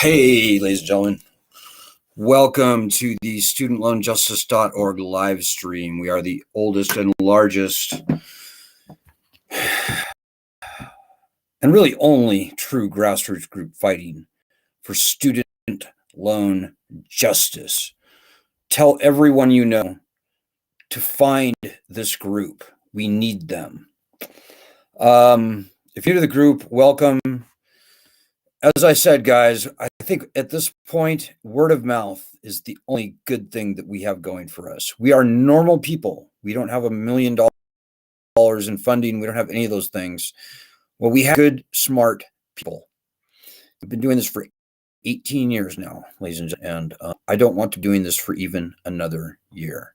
Hey, ladies and gentlemen, welcome to the studentloanjustice.org live stream. We are the oldest and largest and really only true grassroots group fighting for student loan justice. Tell everyone you know to find this group. We need them. If you're new to the group, welcome. As I said, guys, I think at this point, word of mouth is the only good thing that we have going for us. We are normal people. We don't have $1 million in funding. We don't have any of those things. Well, we have good, smart people. We've been doing this for 18 years now, ladies and gentlemen, and I don't want to be doing this for even another year.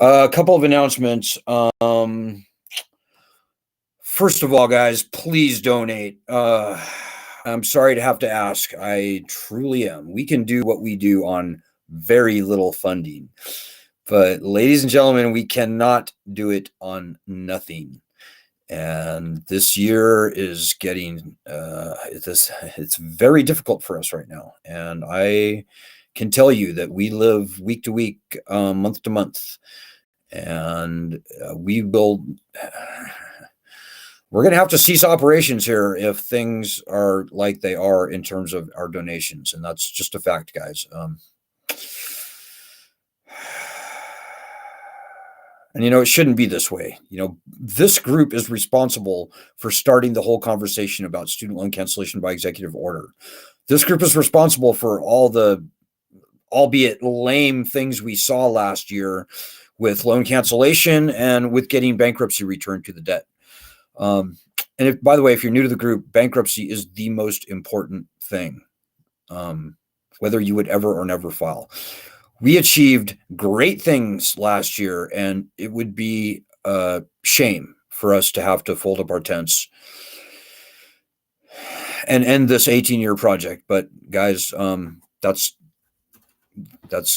A couple of announcements. First of all, guys, please donate. I'm sorry to have to ask. I truly am. We can do what we do on very little funding. But ladies and gentlemen, we cannot do it on nothing. And this year is getting, it's very difficult for us right now. And I can tell you that we live week to week, month to month. And we will... We're going to have to cease operations here if things are like they are in terms of our donations. And that's just a fact, guys. And, it shouldn't be this way. This group is responsible for starting the whole conversation about student loan cancellation by executive order. This group is responsible for all the, albeit lame, things we saw last year with loan cancellation and with getting bankruptcy returned to the debt. And by the way, if you're new to the group, bankruptcy is the most important thing, whether you would ever or never file. We achieved great things last year, and it would be a shame for us to have to fold up our tents and end this 18-year project. But guys, that's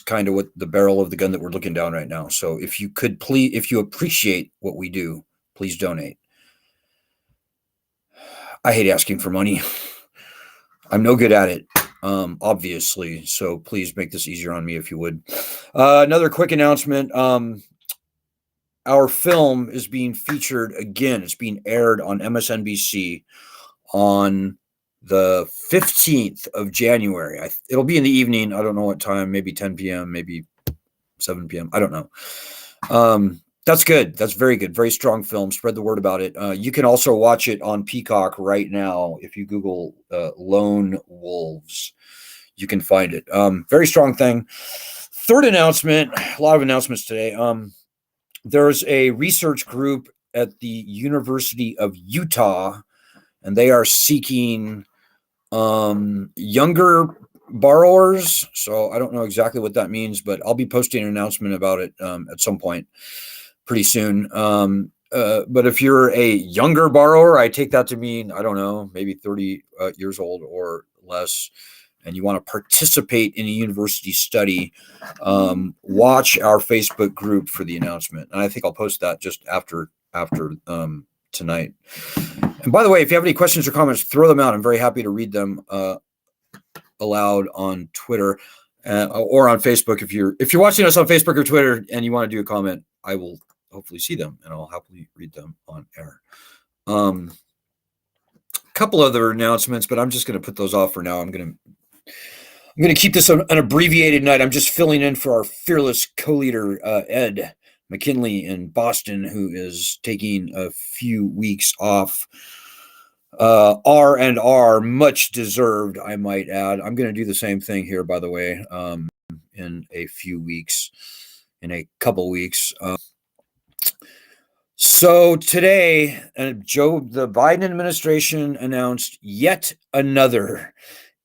kind of what the barrel of the gun that we're looking down right now. So if you appreciate what we do, please donate. I hate asking for money. I'm no good at it, obviously. So please make this easier on me if you would. Another quick announcement. Our film is being featured again. It's being aired on MSNBC on the 15th of January. It'll be in the evening. I don't know what time, maybe 10 p.m., maybe 7 p.m. I don't know. That's good. That's very good. Very strong film. Spread the word about it. You can also watch it on Peacock right now. If you Google Lone Wolves, you can find it. Very strong thing. Third announcement, a lot of announcements today. There's a research group at the University of Utah, and they are seeking younger borrowers. So I don't know exactly what that means, but I'll be posting an announcement about it at some point pretty soon. But if you're a younger borrower, I take that to mean, I don't know, maybe 30 years old or less, and you want to participate in a university study, watch our Facebook group for the announcement. And I think I'll post that just after tonight. And by the way, if you have any questions or comments, throw them out. I'm very happy to read them aloud on Twitter or on Facebook. If you're watching us on Facebook or Twitter and you want to do a comment, I will hopefully see them and I'll happily read them on air. A couple other announcements, but I'm just going to put those off for now. I'm going to keep this an abbreviated night. I'm just filling in for our fearless co-leader, Ed McKinley in Boston, who is taking a few weeks off. R&R, much deserved, I might add. I'm going to do the same thing here, by the way, in a couple weeks. So today, the Biden administration announced yet another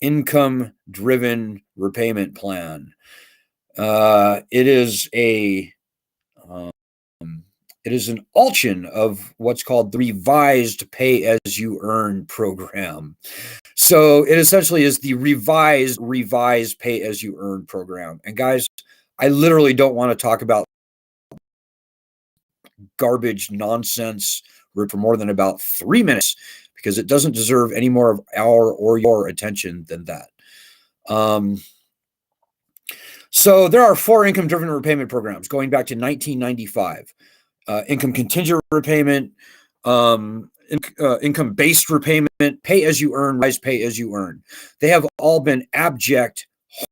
income-driven repayment plan. It is an alternate of what's called the revised pay-as-you-earn program. So it essentially is the revised pay-as-you-earn program. And guys, I literally don't want to talk about garbage nonsense for more than about 3 minutes because it doesn't deserve any more of our or your attention than that. So there are 4 income-driven repayment programs going back to 1995. Income contingent repayment, income-based repayment, pay as you earn, rise pay as you earn. They have all been abject,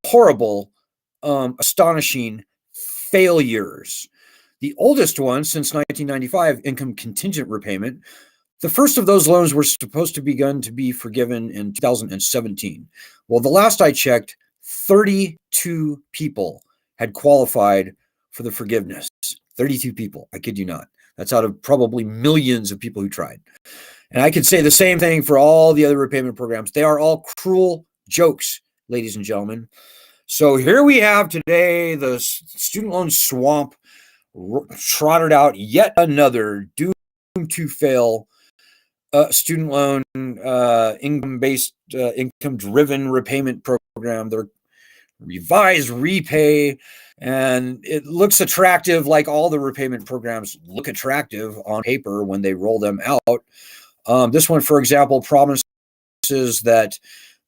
horrible, astonishing failures. The oldest one since 1995, income contingent repayment. The first of those loans were supposed to begin to be forgiven in 2017. Well, the last I checked, 32 people had qualified for the forgiveness. 32 people. I kid you not. That's out of probably millions of people who tried. And I could say the same thing for all the other repayment programs. They are all cruel jokes, ladies and gentlemen. So here we have today the student loan swamp trotted out yet another doomed to fail student loan income-based, income-driven repayment program. They're revised repay, and it looks attractive, like all the repayment programs look attractive on paper when they roll them out. This one, for example, promises that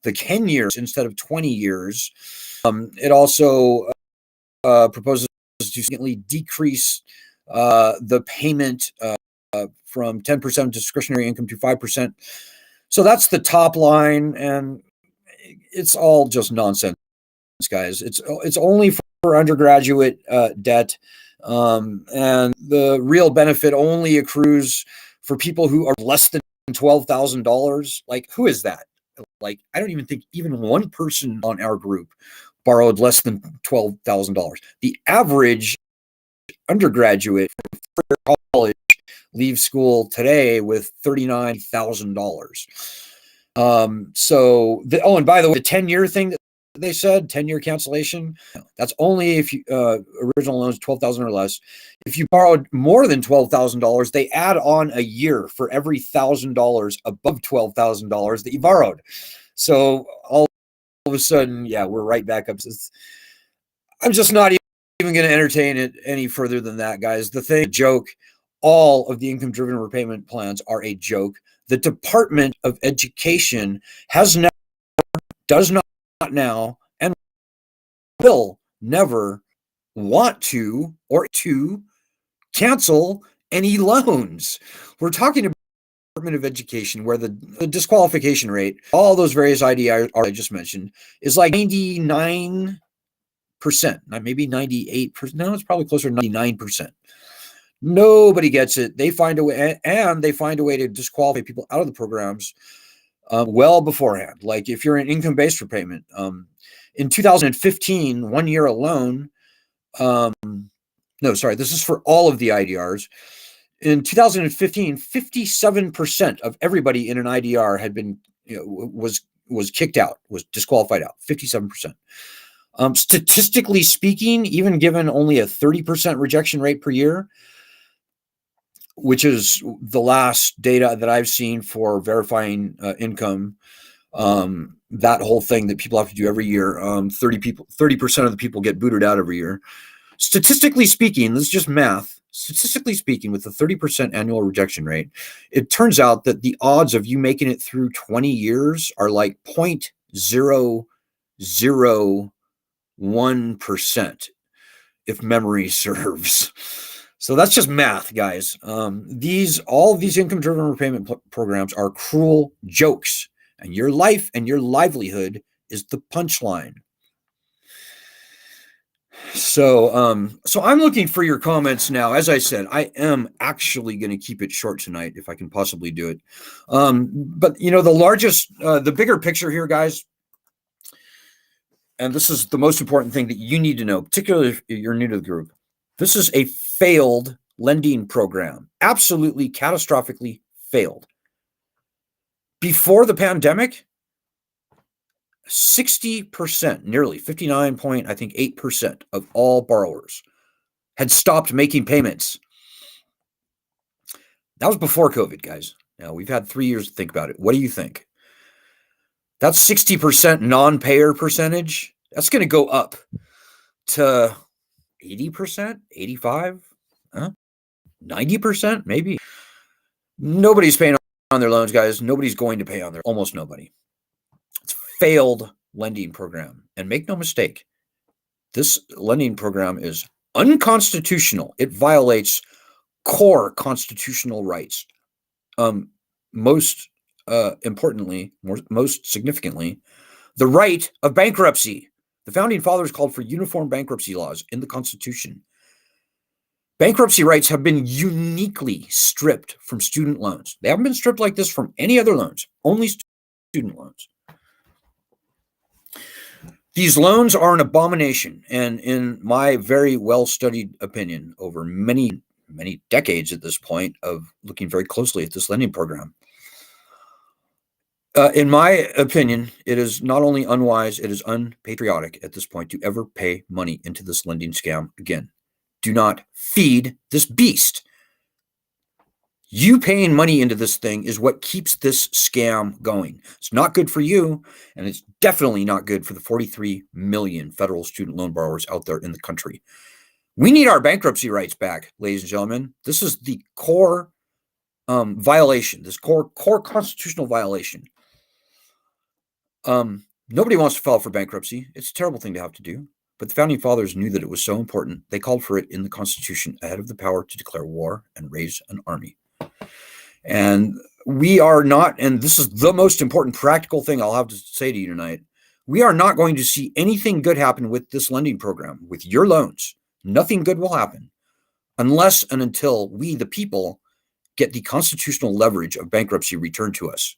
the 10 years instead of 20 years. It also proposes to significantly decrease the payment from 10% discretionary income to 5%. So that's the top line, and it's all just nonsense, guys. It's only for undergraduate debt, and the real benefit only accrues for people who are less than $12,000. Like, who is that? Like, I don't even think even one person on our group borrowed less than $12,000. The average undergraduate from college leaves school today with $39,000. And by the way, the 10-year thing that they said, 10-year cancellation, that's only if you original loans $12,000 or less. If you borrowed more than $12,000, they add on a year for every $1,000 above $12,000 that you borrowed. So all of a sudden, yeah, we're right back up. I'm just not even going to entertain it any further than that, guys. The joke, all of the income-driven repayment plans are a joke. The Department of Education does not now, and will never want to or to cancel any loans. We're talking about the Department of Education, where the disqualification rate, all those various IDRs I just mentioned, is like 99%, maybe 98%. No, it's probably closer to 99%. Nobody gets it. They find a way, and they find a way to disqualify people out of the programs well beforehand. Like if you're in income-based repayment, in 2015, 1 year alone, this is for all of the IDRs. In 2015, 57% of everybody in an IDR had been, was kicked out, was disqualified out. 57%. Statistically speaking, even given only a 30% rejection rate per year, which is the last data that I've seen for verifying income, that whole thing that people have to do every year, 30% of the people get booted out every year. Statistically speaking, this is just math. Statistically speaking, with the 30% annual rejection rate, it turns out that the odds of you making it through 20 years are like 0.001%, if memory serves. So that's just math, guys. All of these income-driven repayment programs are cruel jokes, and your life and your livelihood is the punchline. So I'm looking for your comments now. As I said, I am actually going to keep it short tonight if I can possibly do it. But the bigger picture here, guys, and this is the most important thing that you need to know, particularly if you're new to the group. This is a failed lending program, absolutely catastrophically failed. Before the pandemic, 60%, nearly 59.8% of all borrowers had stopped making payments. That was before COVID, guys. Now we've had 3 years to think about it. What do you think? That's 60% non-payer percentage. That's going to go up to 80%, 85%, 90%, maybe. Nobody's paying on their loans, guys. Nobody's going to pay on their, almost nobody. It's failed lending program. And make no mistake, this lending program is unconstitutional. It violates core constitutional rights. Most importantly, most significantly, the right of bankruptcy. The founding fathers called for uniform bankruptcy laws in the Constitution. Bankruptcy rights have been uniquely stripped from student loans. They haven't been stripped like this from any other loans, only student loans. These loans are an abomination, and in my very well-studied opinion, over many decades at this point of looking very closely at this lending program, in my opinion, it is not only unwise, it is unpatriotic at this point to ever pay money into this lending scam again. Do not feed this beast. You paying money into this thing is what keeps this scam going. It's not good for you, and it's definitely not good for the 43 million federal student loan borrowers out there in the country. We need our bankruptcy rights back, ladies and gentlemen. This is the core violation, this core constitutional violation. Nobody wants to file for bankruptcy. It's a terrible thing to have to do. But the founding fathers knew that it was so important. They called for it in the Constitution ahead of the power to declare war and raise an army. And we are not, and this is the most important practical thing I'll have to say to you tonight, we are not going to see anything good happen with this lending program, with your loans. Nothing good will happen unless and until we, the people, get the constitutional leverage of bankruptcy returned to us.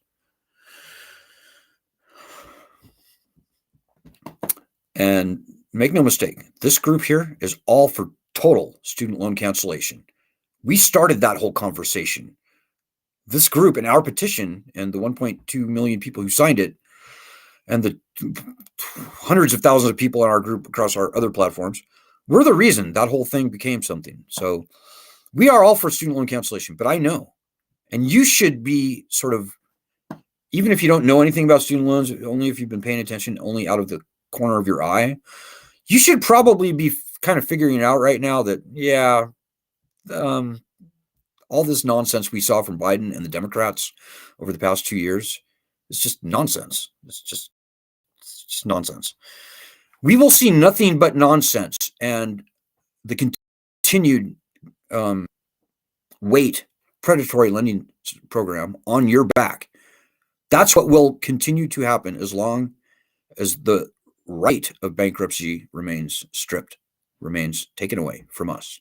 And make no mistake, this group here is all for total student loan cancellation. We started that whole conversation. This group and our petition and the 1.2 million people who signed it and the hundreds of thousands of people in our group across our other platforms were the reason that whole thing became something. So we are all for student loan cancellation, but I know, and you should be sort of, even if you don't know anything about student loans, only if you've been paying attention only out of the corner of your eye, you should probably be kind of figuring it out right now that, yeah, all this nonsense we saw from Biden and the Democrats over the past 2 years is just nonsense. It's just nonsense. We will see nothing but nonsense and the continued predatory lending program on your back. That's what will continue to happen as long as the right of bankruptcy remains stripped, remains taken away from us.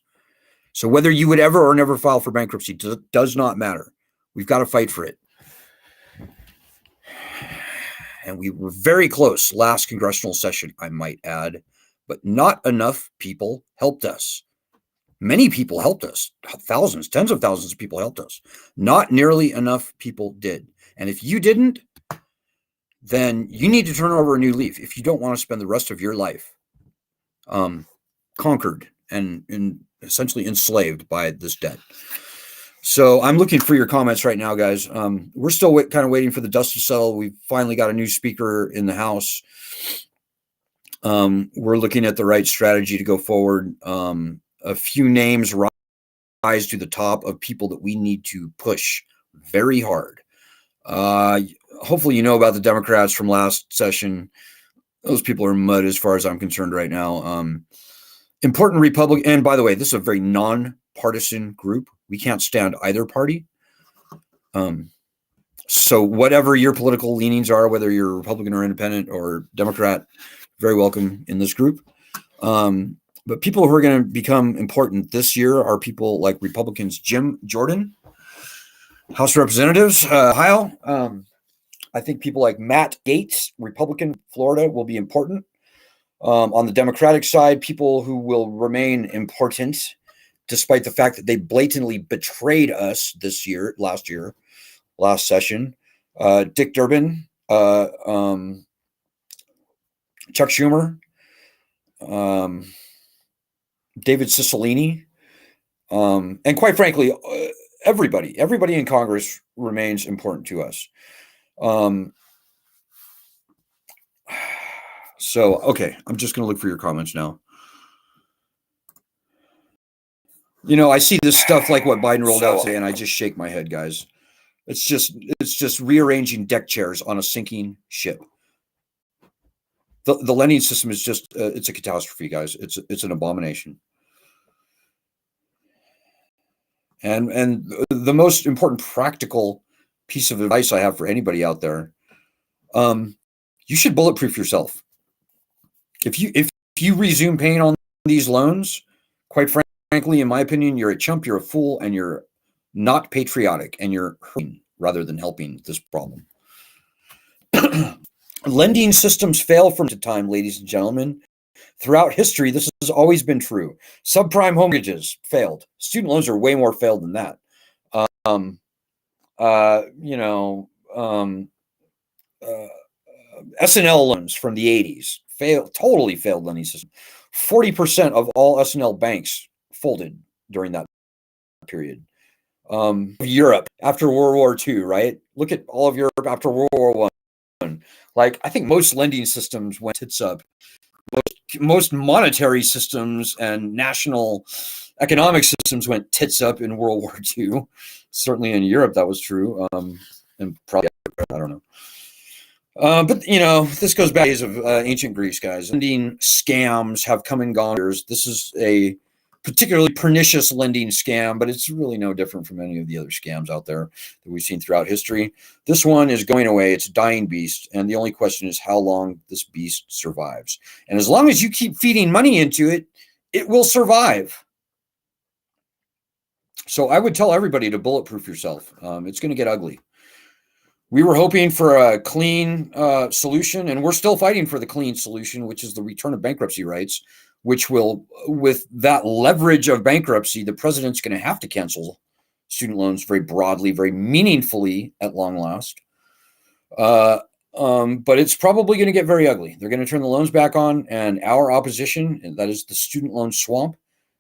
So whether you would ever or never file for bankruptcy does not matter. We've got to fight for it. And we were very close last congressional session, I might add, but not enough people helped us. Many people helped us. Thousands, tens of thousands of people helped us. Not nearly enough people did. And if you didn't, then you need to turn over a new leaf if you don't want to spend the rest of your life conquered and essentially enslaved by this debt. So I'm looking for your comments right now, guys. We're still kind of waiting for the dust to settle. We've finally got a new speaker in the House. We're looking at the right strategy to go forward. A few names rise to the top of people that we need to push very hard. Hopefully you know about the Democrats from last session. Those people are mud as far as I'm concerned right now. Important Republican, and by the way, this is a very non-partisan group. We can't stand either party. So whatever your political leanings are, whether you're Republican or independent or Democrat, very welcome in this group. But people who are going to become important this year are people like Republicans Jim Jordan, House of Representatives, Ohio. I think people like Matt Gaetz, Republican, Florida, will be important. On the Democratic side, people who will remain important, despite the fact that they blatantly betrayed us last session. Dick Durbin, Chuck Schumer, David Cicilline, and quite frankly, everybody in Congress remains important to us. So, okay, I'm just going to look for your comments now. You know, I see this stuff like what Biden rolled out today, and I just shake my head, guys. It's just rearranging deck chairs on a sinking ship. The lending system is just it's a catastrophe, guys. It's an abomination. And the most important practical piece of advice I have for anybody out there, you should bulletproof yourself. If you resume paying on these loans, quite frankly, in my opinion, you're a chump, you're a fool, and you're not patriotic, and you're hurting rather than helping this problem. Lending systems fail from time to time, ladies and gentlemen. Throughout history, this has always been true. Subprime home mortgages failed. Student loans are way more failed than that. S&L loans from the 80s totally failed lending system. 40% of all S&L banks folded during that period. Europe after World War II, right? Look at all of Europe after World War I. Like, I think most lending systems went tits up. Most monetary systems and national economic systems went tits up in World War II. Certainly in Europe, that was true. And probably, I don't know. But, this goes back to days of ancient Greece, guys. Lending scams have come and gone. This is a particularly pernicious lending scam, but it's really no different from any of the other scams out there that we've seen throughout history. This one is going away. It's a dying beast. And the only question is how long this beast survives. And as long as you keep feeding money into it, it will survive. So I would tell everybody to bulletproof yourself. It's going to get ugly. We were hoping for a clean solution, and we're still fighting for the clean solution, which is the return of bankruptcy rights, which will, with that leverage of bankruptcy, the president's going to have to cancel student loans very broadly, very meaningfully at long last. But it's probably going to get very ugly. They're going to turn the loans back on, and our opposition, and that is the student loan swamp,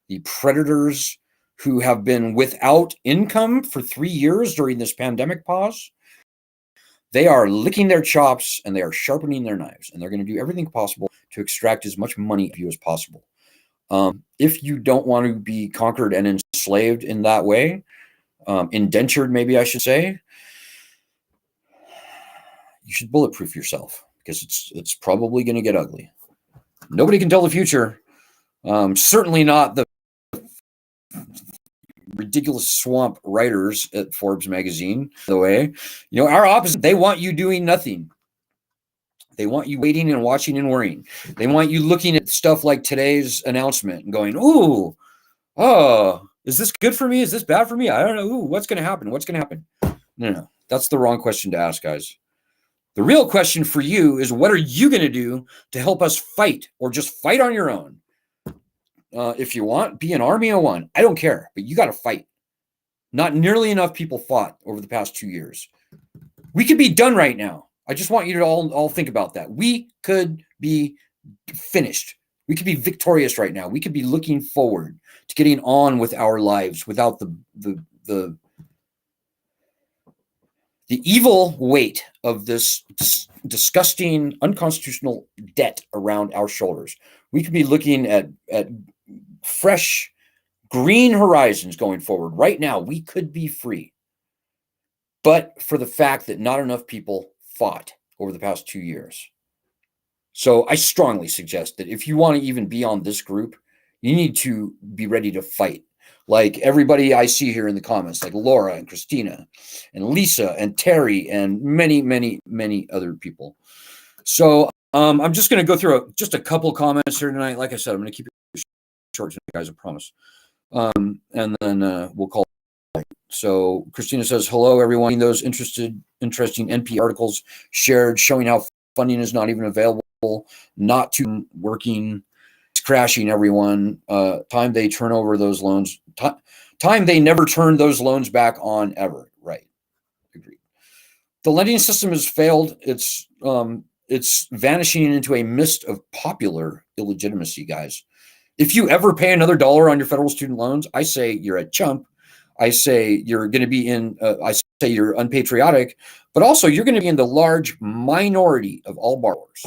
the predators who have been without income for 3 years during this pandemic pause, they are licking their chops and they are sharpening their knives, and they're going to do everything possible to extract as much money of you as possible. If you don't want to be conquered and enslaved in that way, indentured, maybe I should say, you should bulletproof yourself, because it's probably going to get ugly. Nobody can tell the future. Certainly not the ridiculous swamp writers at Forbes magazine. The way, our opposite, they want you doing nothing. They want you waiting and watching and worrying. They want you looking at stuff like today's announcement and going, ooh, oh, is this good for me? Is this bad for me? I don't know. Ooh, what's going to happen? What's going to happen? No. That's the wrong question to ask, guys. The real question for you is, what are you going to do to help us fight, or just fight on your own? If you want, be an army of one. I don't care, but you got to fight. Not nearly enough people fought over the past 2 years. We could be done right now. I just want you to all think about that. We could be finished. We could be victorious right now. We could be looking forward to getting on with our lives without the evil weight of this disgusting, unconstitutional debt around our shoulders. We could be looking at fresh, green horizons going forward. Right now, we could be free. But for the fact that not enough people fought over the past 2 years. So I strongly suggest that if you want to even be on this group, you need to be ready to fight. Like everybody I see here in the comments, like Laura and Christina and Lisa and Terry and many, many, many other people. So I'm just going to go through just a couple comments here tonight. Like I said, I'm going to keep it short tonight, guys, I promise. And then we'll call it. So Christina says, hello, everyone. Those interesting NP articles shared showing how funding is not even available, not to working, it's crashing, everyone. Time they turn over those loans. Time they never turn those loans back on ever. Right. Agreed. The lending system has failed. It's vanishing into a mist of popular illegitimacy, guys. If you ever pay another dollar on your federal student loans, I say you're a chump. I say you're going to be I say you're unpatriotic, but also you're going to be in the large minority of all borrowers.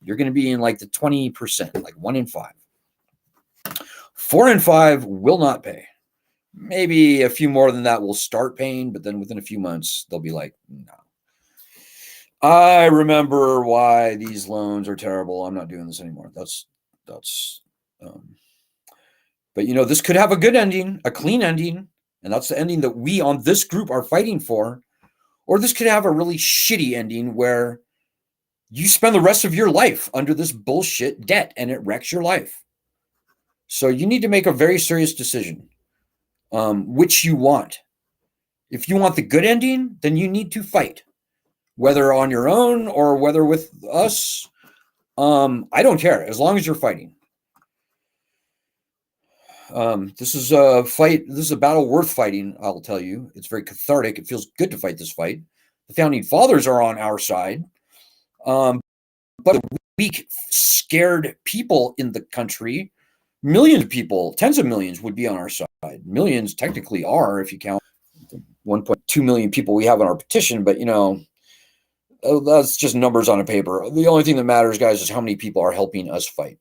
You're going to be in like the 20%, like 1 in 5. 4 in 5 will not pay. Maybe a few more than that will start paying, but then within a few months, they'll be like, no. I remember why these loans are terrible. I'm not doing this anymore. But this could have a good ending, a clean ending, and that's the ending that we on this group are fighting for. Or this could have a really shitty ending where you spend the rest of your life under this bullshit debt and it wrecks your life. So you need to make a very serious decision, which you want. If you want the good ending, then you need to fight, whether on your own or whether with us. I don't care, as long as you're fighting. This is a fight. This is a battle worth fighting, I'll tell you. It's very cathartic. It feels good to fight this fight. The founding fathers are on our side. But the weak, scared people in the country, millions of people, tens of millions would be on our side. Millions technically are, if you count the 1.2 million people we have on our petition, but that's just numbers on a paper. The only thing that matters, guys, is how many people are helping us fight.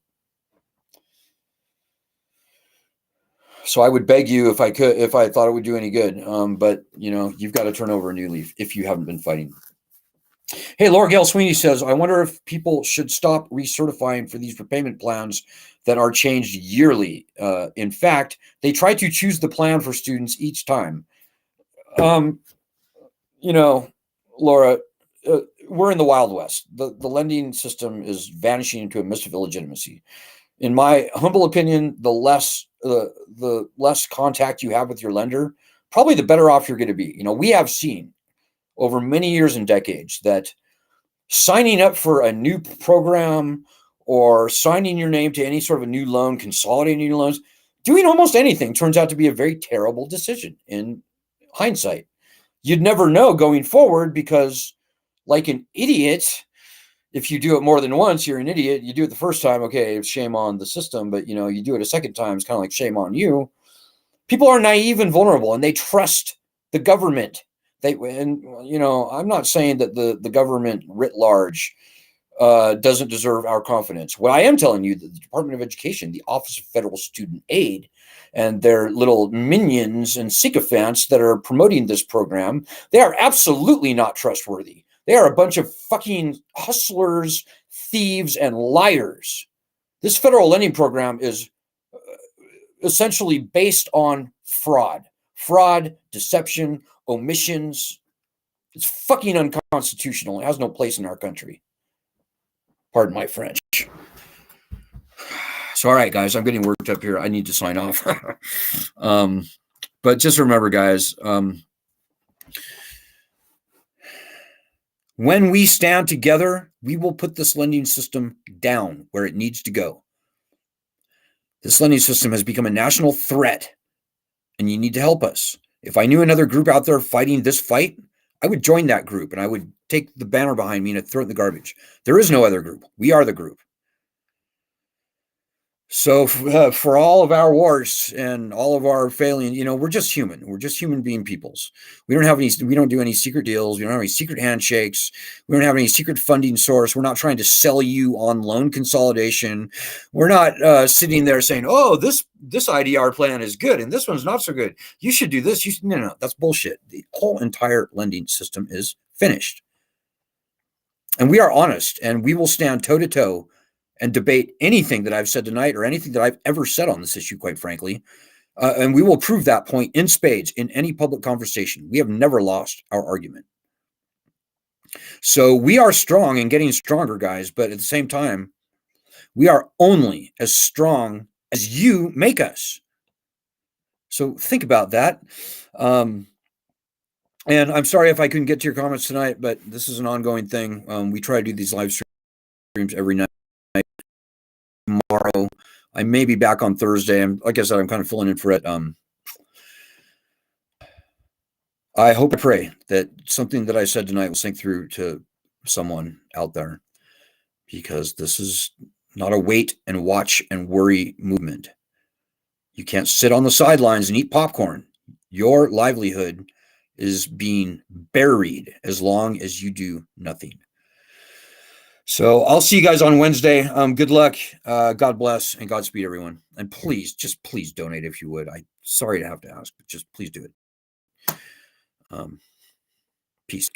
So I would beg you, if I thought it would do any good, but you've got to turn over a new leaf if you haven't been fighting. Hey, Laura Gail Sweeney says, I wonder if people should stop recertifying for these repayment plans that are changed yearly. In fact, they try to choose the plan for students each time. Laura, we're in the Wild West. The lending system is vanishing into a mist of illegitimacy. In my humble opinion, the less contact you have with your lender, probably the better off you're going to be. We have seen over many years and decades that signing up for a new program or signing your name to any sort of a new loan, consolidating your loans, doing almost anything turns out to be a very terrible decision in hindsight. You'd never know going forward because, like an idiot, if you do it more than once, you're an idiot. You do it the first time, okay, it's shame on the system, but you do it a second time, it's kind of like shame on you. People are naive and vulnerable, and they trust the government. I'm not saying that the government writ large doesn't deserve our confidence. What I am telling you, that the Department of Education, the Office of Federal Student Aid, and their little minions and sycophants that are promoting this program, they are absolutely not trustworthy. They are a bunch of fucking hustlers, thieves, and liars. This federal lending program is essentially based on fraud, deception, omissions. It's fucking unconstitutional. It has no place in our country. Pardon my French. So, all right, guys, I'm getting worked up here. I need to sign off. But just remember, guys, when we stand together, we will put this lending system down where it needs to go. This lending system has become a national threat, and you need to help us. If I knew another group out there fighting this fight, I would join that group, and I would take the banner behind me and throw it in the garbage. There is no other group. We are the group. So for all of our wars and all of our failing, we're just human. We're just human being peoples. We don't do any secret deals. We don't have any secret handshakes. We don't have any secret funding source. We're not trying to sell you on loan consolidation. We're not sitting there saying, oh, this IDR plan is good and this one's not so good. You should do this. No, that's bullshit. The whole entire lending system is finished. And we are honest, and we will stand toe to toe and debate anything that I've said tonight or anything that I've ever said on this issue, quite frankly. And we will prove that point in spades in any public conversation. We have never lost our argument. So we are strong and getting stronger, guys. But at the same time, we are only as strong as you make us. So think about that. And I'm sorry if I couldn't get to your comments tonight, but this is an ongoing thing. We try to do these live streams every night. Tomorrow, I may be back on Thursday. And like I said, I'm kind of filling in for it. I hope and pray that something that I said tonight will sink through to someone out there, because this is not a wait and watch and worry movement. You can't sit on the sidelines and eat popcorn. Your livelihood is being buried as long as you do nothing. So I'll see you guys on Wednesday. Good luck. God bless and Godspeed, everyone. And please, just please donate if you would. I'm sorry to have to ask, but just please do it. Peace.